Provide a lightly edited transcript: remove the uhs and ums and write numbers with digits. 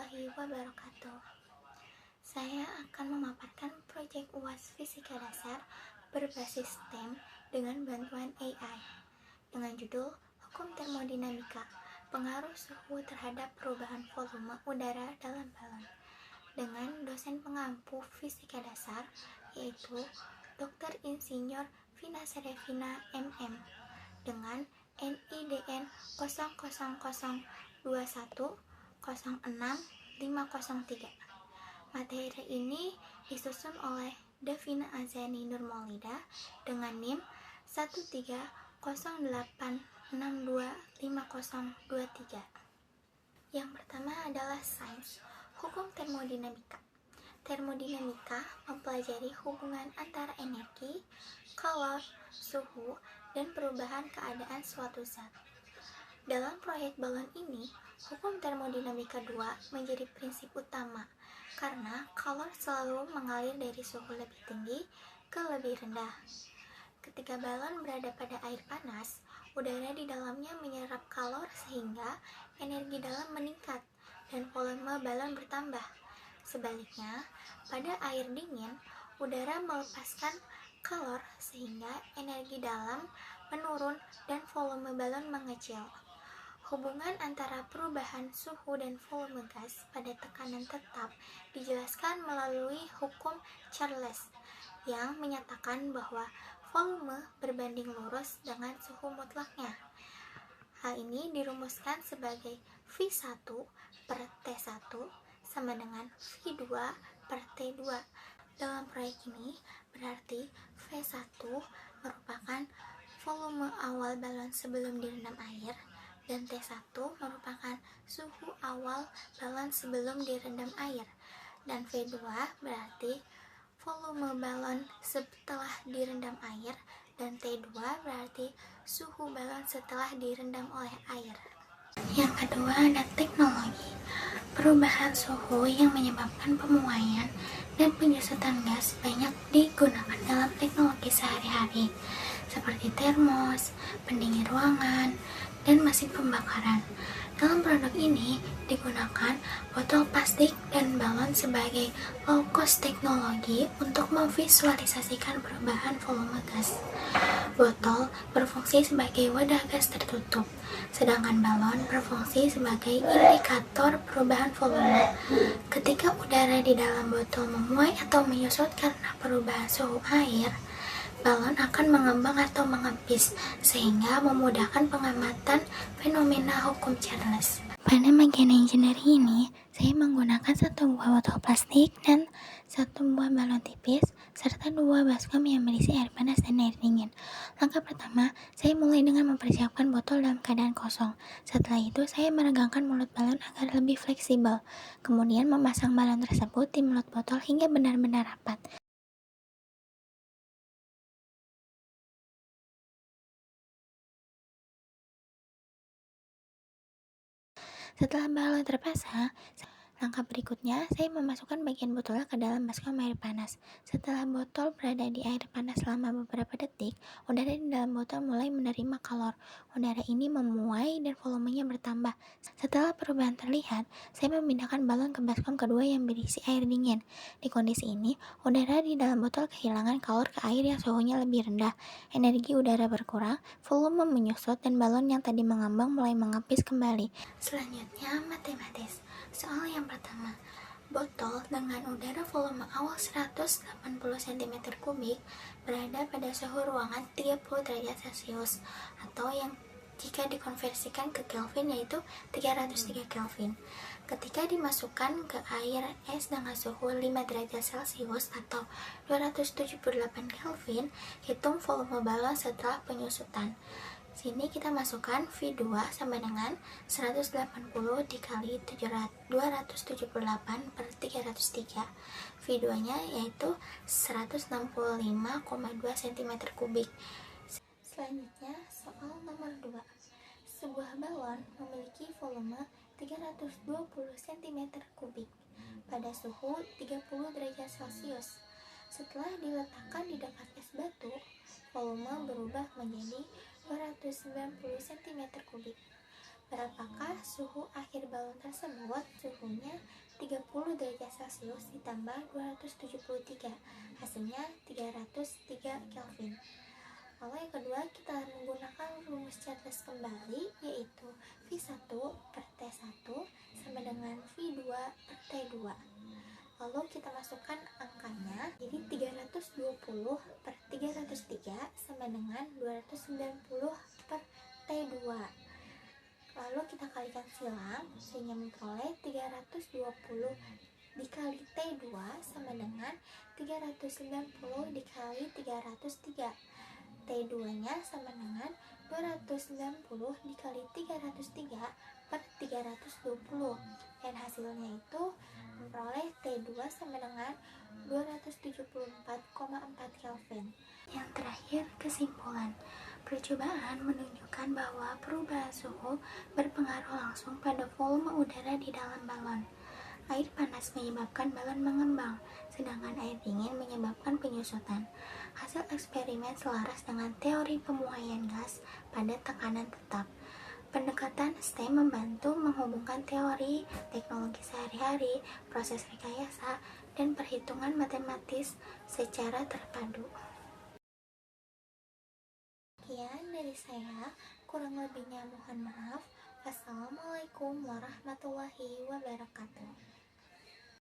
warahmatullahi wabarakatuh. Saya akan memaparkan proyek UAS Fisika Dasar berbasis STEM dengan bantuan AI dengan judul Hukum Termodinamika, Pengaruh Suhu Terhadap Perubahan Volume Udara dalam Balon, dengan dosen pengampu Fisika Dasar yaitu Dr. Insinyur Vina Serevina MM dengan NIDN 0002106503. Materi ini disusun oleh Davina Azani Nurmaulida dengan NIM 13086250023. Yang pertama adalah sains, hukum termodinamika. Termodinamika mempelajari hubungan antara energi, kalor, suhu, dan perubahan keadaan suatu zat. Dalam proyek balon ini, hukum termodinamika 2 menjadi prinsip utama karena kalor selalu mengalir dari suhu lebih tinggi ke lebih rendah. Ketika balon berada pada air panas, udara di dalamnya menyerap kalor sehingga energi dalam meningkat dan volume balon bertambah. Sebaliknya, pada air dingin, udara melepaskan kalor sehingga energi dalam menurun dan volume balon mengecil. Hubungan antara perubahan suhu dan volume gas pada tekanan tetap dijelaskan melalui hukum Charles yang menyatakan bahwa volume berbanding lurus dengan suhu mutlaknya. Hal ini dirumuskan sebagai V1 per T1 sama dengan V2 per T2. Dalam proyek ini berarti V1 merupakan volume awal balon sebelum direndam air dan T1 merupakan suhu awal balon sebelum direndam air, dan V2 berarti volume balon setelah direndam air, dan T2 berarti suhu balon setelah direndam oleh air. Yang kedua ada teknologi. Perubahan suhu yang menyebabkan pemuaian dan penyusutan gas banyak digunakan dalam teknologi sehari-hari seperti termos, pendingin ruangan, dan mesin pembakaran. Dalam produk ini digunakan botol plastik dan balon sebagai low cost teknologi untuk memvisualisasikan perubahan volume gas. Botol berfungsi sebagai wadah gas tertutup, sedangkan balon berfungsi sebagai indikator perubahan volume. Ketika udara di dalam botol memuai atau menyusut karena perubahan suhu air, balon akan mengembang atau mengempis, sehingga memudahkan pengamatan fenomena hukum Charles. Pada bagian engineering ini, saya menggunakan satu buah botol plastik dan satu buah balon tipis, serta dua baskom yang berisi air panas dan air dingin. Langkah pertama, saya mulai dengan mempersiapkan botol dalam keadaan kosong. Setelah itu, saya meregangkan mulut balon agar lebih fleksibel. Kemudian memasang balon tersebut di mulut botol hingga benar-benar rapat. Setelah balon terpasang, langkah berikutnya saya memasukkan bagian botolnya ke dalam baskom air panas. Setelah botol berada di air panas selama beberapa detik, udara di dalam botol mulai menerima kalor. Udara ini memuai dan volumenya bertambah. Setelah perubahan terlihat, saya memindahkan balon ke baskom kedua yang berisi air dingin. Di kondisi ini, udara di dalam botol kehilangan kalor ke air yang suhunya lebih rendah. Energi udara berkurang, volume menyusut, dan balon yang tadi mengambang mulai mengempis kembali. Selanjutnya, matematis. Soal yang pertama, botol dengan udara volume awal 180 cm3 berada pada suhu ruangan 30 derajat Celcius atau yang jika dikonversikan ke Kelvin yaitu 303 Kelvin. Ketika dimasukkan ke air es dengan suhu 5 derajat Celcius atau 278 Kelvin, hitung volume balon setelah penyusutan. Sini kita masukkan V2 sama dengan 180 dikali 278 per 303. V2 nya yaitu 165,2 cm3. Selanjutnya soal nomor 2. Sebuah balon memiliki volume 320 cm3 pada suhu 30 derajat Celcius. Setelah diletakkan di dekat es batu, volume berubah menjadi 290 cm3. Berapakah suhu akhir balon tersebut? Suhunya 30 derajat Celcius ditambah 273, hasilnya 303 Kelvin. Lalu yang kedua, kita menggunakan rumus cerdas kembali, yaitu V1 per T1 sama dengan V2 per T2. Lalu kita masukkan angkanya, jadi 320 per 303 sama dengan 290 per T2. Lalu kita kalikan silang, sehingga memperoleh 320 dikali T2 sama dengan 390 dikali 303. T2 nya sama dengan 290 dikali 303 per 320, dan hasilnya itu memperoleh T2 sama dengan 274,4 Kelvin. Yang terakhir, kesimpulan. Percobaan menunjukkan bahwa perubahan suhu berpengaruh langsung pada volume udara di dalam balon. Air panas menyebabkan balon mengembang, sedangkan air dingin menyebabkan penyusutan. Hasil eksperimen selaras dengan teori pemuaian gas pada tekanan tetap. Pendekatan STEM membantu menghubungkan teori, teknologi sehari-hari, proses rekayasa, dan perhitungan matematis secara terpadu. Sekian dari saya, kurang lebihnya mohon maaf. Wassalamualaikum warahmatullahi wabarakatuh.